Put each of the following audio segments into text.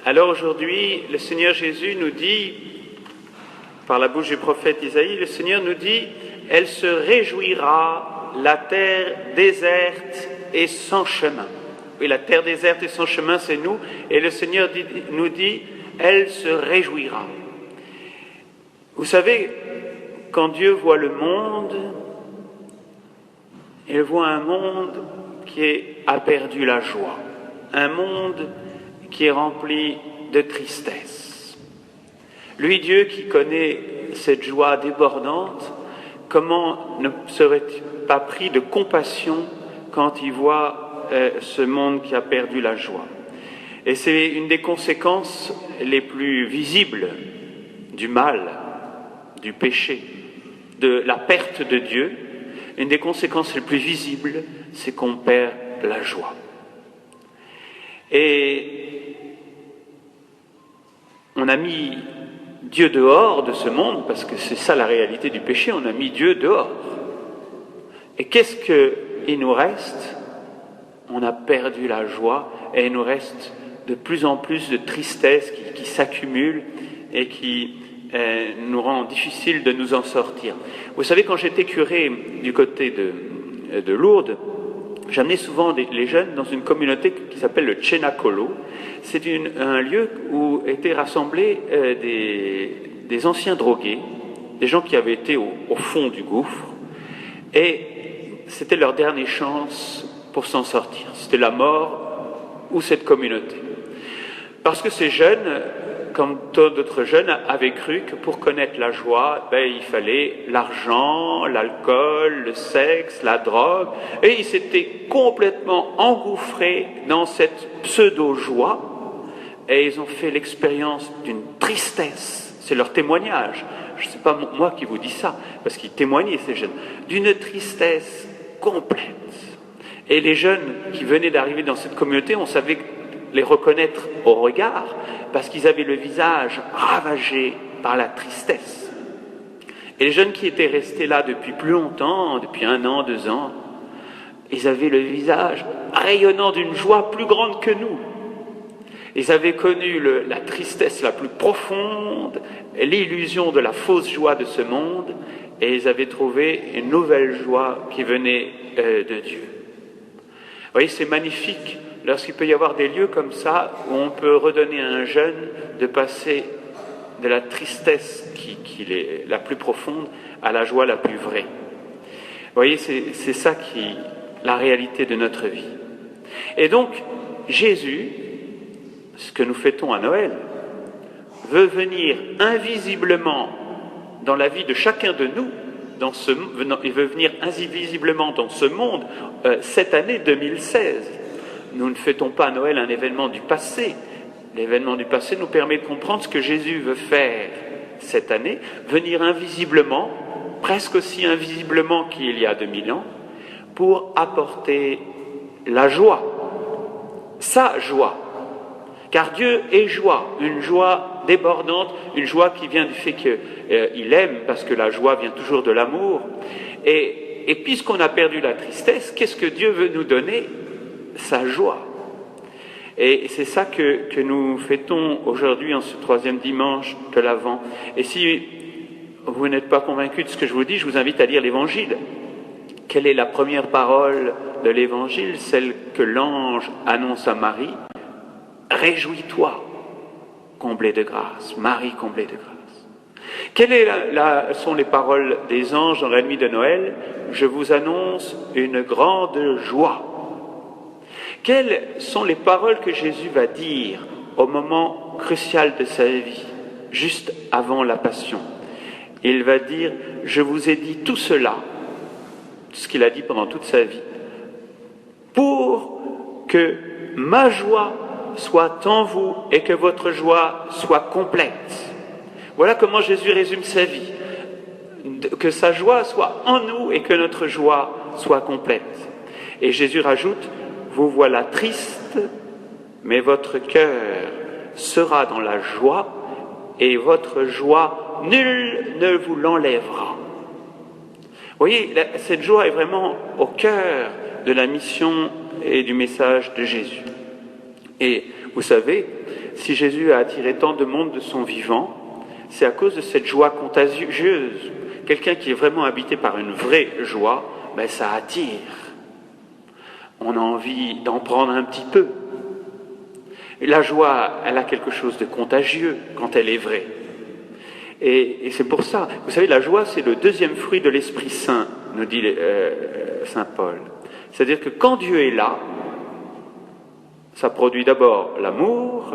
Alors aujourd'hui, le Seigneur Jésus nous dit, par la bouche du prophète Isaïe, le Seigneur nous dit « Elle se réjouira, la terre déserte et sans chemin ». Oui, la terre déserte et sans chemin, c'est nous. Et le Seigneur nous dit « Elle se réjouira ». Vous savez, quand Dieu voit le monde, il voit un monde qui a perdu la joie, un monde qui est rempli de tristesse. Lui, Dieu, qui connaît cette joie débordante, comment ne serait-il pas pris de compassion quand il voit ce monde qui a perdu la joie? Et c'est une des conséquences les plus visibles du mal, du péché, de la perte de Dieu. Une des conséquences les plus visibles, c'est qu'on perd la joie. Et on a mis Dieu dehors de ce monde, parce que c'est ça la réalité du péché, on a mis Dieu dehors. Et qu'est-ce qu'il nous reste? On a perdu la joie et il nous reste de plus en plus de tristesse qui s'accumule et qui nous rend difficile de nous en sortir. Vous savez, quand j'étais curé du côté de Lourdes, j'amenais souvent les jeunes dans une communauté qui s'appelle le Cenacolo. C'est un lieu où étaient rassemblés des anciens drogués, des gens qui avaient été au fond du gouffre, et c'était leur dernière chance pour s'en sortir. C'était la mort ou cette communauté. Parce que ces jeunes, comme d'autres jeunes, avaient cru que pour connaître la joie, il fallait l'argent, l'alcool, le sexe, la drogue, et ils s'étaient complètement engouffrés dans cette pseudo-joie, et ils ont fait l'expérience d'une tristesse, c'est leur témoignage, je ne sais pas moi qui vous dis ça, parce qu'ils témoignaient ces jeunes, d'une tristesse complète. Et les jeunes qui venaient d'arriver dans cette communauté, on savait les reconnaître au regard, parce qu'ils avaient le visage ravagé par la tristesse. Et les jeunes qui étaient restés là depuis plus longtemps, depuis 1 an, 2 ans, ils avaient le visage rayonnant d'une joie plus grande que nous. Ils avaient connu la tristesse la plus profonde, l'illusion de la fausse joie de ce monde, et ils avaient trouvé une nouvelle joie qui venait de Dieu. Vous voyez, c'est magnifique lorsqu'il peut y avoir des lieux comme ça où on peut redonner à un jeune de passer de la tristesse qui est la plus profonde à la joie la plus vraie. Vous voyez, c'est ça la réalité de notre vie. Et donc, Jésus, ce que nous fêtons à Noël, veut venir invisiblement dans la vie de chacun de nous, il veut venir invisiblement dans ce monde cette année 2016. Nous ne fêtons pas à Noël un événement du passé. L'événement du passé nous permet de comprendre ce que Jésus veut faire cette année, venir invisiblement, presque aussi invisiblement qu'il y a 2000 ans, pour apporter la joie, sa joie. Car Dieu est joie, une joie débordante, une joie qui vient du fait qu'il aime, parce que la joie vient toujours de l'amour. Et puisqu'on a perdu la tristesse, qu'est-ce que Dieu veut nous donner? Sa joie. Et c'est ça que nous fêtons aujourd'hui en ce 3e dimanche de l'Avent. Et si vous n'êtes pas convaincus de ce que je vous dis, je vous invite à lire l'Évangile. Quelle est la première parole de l'Évangile? Celle que l'ange annonce à Marie. Réjouis-toi, comblée de grâce. Marie, comblée de grâce. Quelles sont les paroles des anges dans la nuit de Noël? Je vous annonce une grande joie. Quelles sont les paroles que Jésus va dire au moment crucial de sa vie, juste avant la Passion? Il va dire, je vous ai dit tout cela, tout ce qu'il a dit pendant toute sa vie, pour que ma joie soit en vous et que votre joie soit complète. Voilà comment Jésus résume sa vie, que sa joie soit en nous et que notre joie soit complète. Et Jésus rajoute, vous voilà triste, mais votre cœur sera dans la joie et votre joie, nul ne vous l'enlèvera. Vous voyez, cette joie est vraiment au cœur de la mission et du message de Jésus. Et vous savez, si Jésus a attiré tant de monde de son vivant, c'est à cause de cette joie contagieuse. Quelqu'un qui est vraiment habité par une vraie joie, ben ça attire. On a envie d'en prendre un petit peu. Et la joie, elle a quelque chose de contagieux quand elle est vraie. Et c'est pour ça, vous savez, la joie, c'est le deuxième fruit de l'Esprit Saint, nous dit Saint Paul. C'est-à-dire que quand Dieu est là, ça produit d'abord l'amour,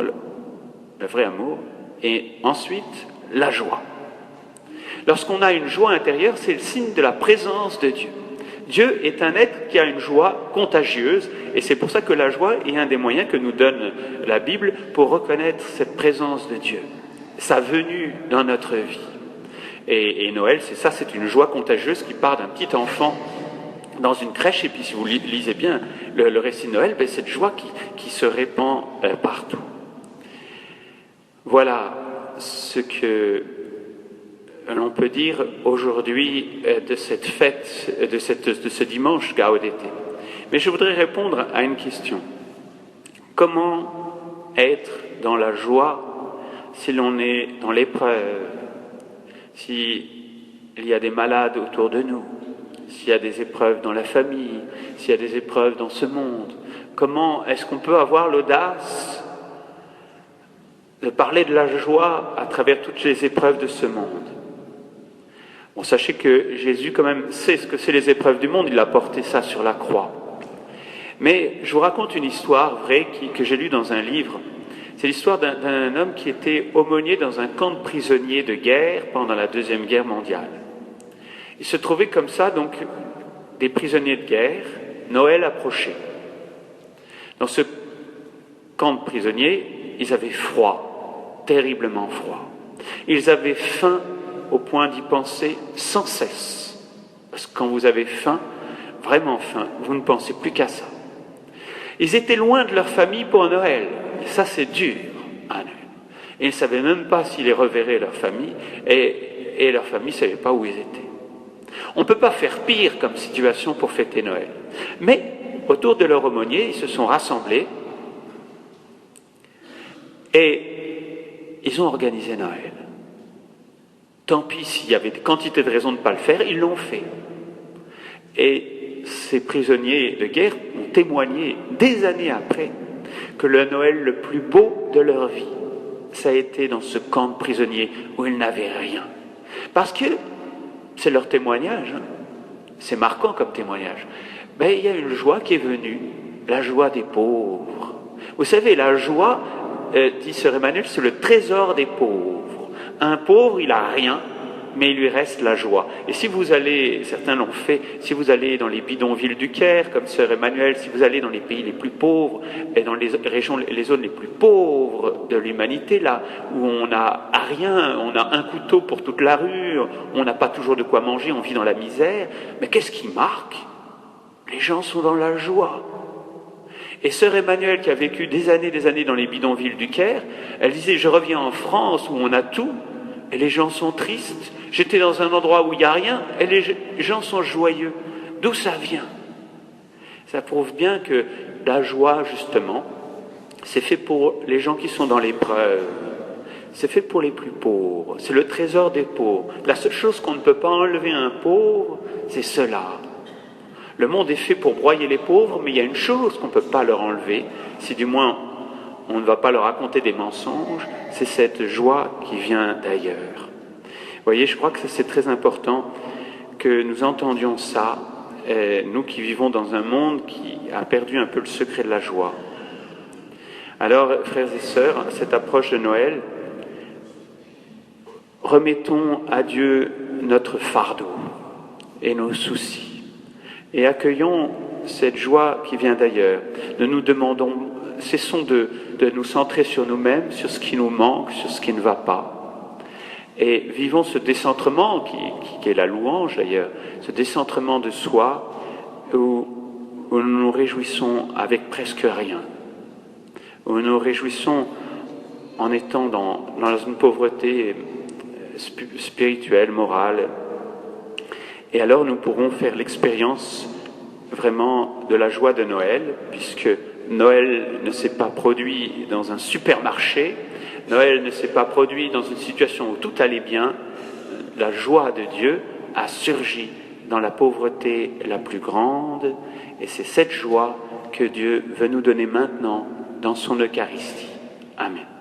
le vrai amour, et ensuite la joie. Lorsqu'on a une joie intérieure, c'est le signe de la présence de Dieu. Dieu est un être qui a une joie contagieuse, et c'est pour ça que la joie est un des moyens que nous donne la Bible pour reconnaître cette présence de Dieu, sa venue dans notre vie. Et Noël, c'est ça, c'est une joie contagieuse qui part d'un petit enfant dans une crèche, et puis si vous lisez bien le récit de Noël, ben, cette joie qui se répand partout. Voilà ce que l'on peut dire aujourd'hui de cette fête, de ce dimanche Gaudete. Mais je voudrais répondre à une question. Comment être dans la joie si l'on est dans l'épreuve, s'il y a des malades autour de nous, s'il y a des épreuves dans la famille, s'il y a des épreuves dans ce monde? Comment est-ce qu'on peut avoir l'audace de parler de la joie à travers toutes les épreuves de ce monde? Bon, sachez que Jésus quand même sait ce que c'est les épreuves du monde, il a porté ça sur la croix. Mais je vous raconte une histoire vraie que j'ai lue dans un livre. C'est l'histoire d'un homme qui était aumônier dans un camp de prisonniers de guerre pendant la Deuxième Guerre mondiale. Il se trouvait comme ça, donc, des prisonniers de guerre. Noël approchait. Dans ce camp de prisonniers, ils avaient froid, terriblement froid. Ils avaient faim au point d'y penser sans cesse. Parce que quand vous avez faim, vraiment faim, vous ne pensez plus qu'à ça. Ils étaient loin de leur famille pour Noël. Et ça, c'est dur à Noël. Et ils ne savaient même pas s'ils les reverraient, leur famille, et leur famille ne savait pas où ils étaient. On ne peut pas faire pire comme situation pour fêter Noël. Mais, autour de leur aumônier, ils se sont rassemblés et ils ont organisé Noël. Tant pis s'il y avait des quantités de raisons de ne pas le faire, ils l'ont fait. Et ces prisonniers de guerre ont témoigné des années après que le Noël le plus beau de leur vie, ça a été dans ce camp de prisonniers où ils n'avaient rien. Parce que c'est leur témoignage, hein. C'est marquant comme témoignage. Ben, il y a une joie qui est venue, la joie des pauvres. Vous savez, la joie, dit Sœur Emmanuel, c'est le trésor des pauvres. Un pauvre, il n'a rien, mais il lui reste la joie. Et si vous allez, certains l'ont fait, si vous allez dans les bidonvilles du Caire, comme Sœur Emmanuel, si vous allez dans les pays les plus pauvres, et dans les régions, les zones les plus pauvres de l'humanité, là, où on n'a rien, on a un couteau pour toute la rue, on n'a pas toujours de quoi manger, on vit dans la misère, mais qu'est-ce qui marque? Les gens sont dans la joie. Et Sœur Emmanuel, qui a vécu des années dans les bidonvilles du Caire, elle disait, je reviens en France où on a tout, et les gens sont tristes. J'étais dans un endroit où il n'y a rien, et les gens sont joyeux. D'où ça vient? Ça prouve bien que la joie, justement, c'est fait pour les gens qui sont dans l'épreuve. C'est fait pour les plus pauvres. C'est le trésor des pauvres. La seule chose qu'on ne peut pas enlever à un pauvre, c'est cela. Le monde est fait pour broyer les pauvres, mais il y a une chose qu'on ne peut pas leur enlever, si du moins on ne va pas leur raconter des mensonges, c'est cette joie qui vient d'ailleurs. Vous voyez, je crois que c'est très important que nous entendions ça, nous qui vivons dans un monde qui a perdu un peu le secret de la joie. Alors, frères et sœurs, à cette approche de Noël, remettons à Dieu notre fardeau et nos soucis. Et accueillons cette joie qui vient d'ailleurs. Cessons de nous centrer sur nous-mêmes, sur ce qui nous manque, sur ce qui ne va pas. Et vivons ce décentrement, qui est la louange d'ailleurs, ce décentrement de soi, où nous nous réjouissons avec presque rien, où nous nous réjouissons en étant dans une pauvreté spirituelle, morale. Et alors nous pourrons faire l'expérience vraiment de la joie de Noël, puisque Noël ne s'est pas produit dans un supermarché, Noël ne s'est pas produit dans une situation où tout allait bien. La joie de Dieu a surgi dans la pauvreté la plus grande, et c'est cette joie que Dieu veut nous donner maintenant dans son Eucharistie. Amen.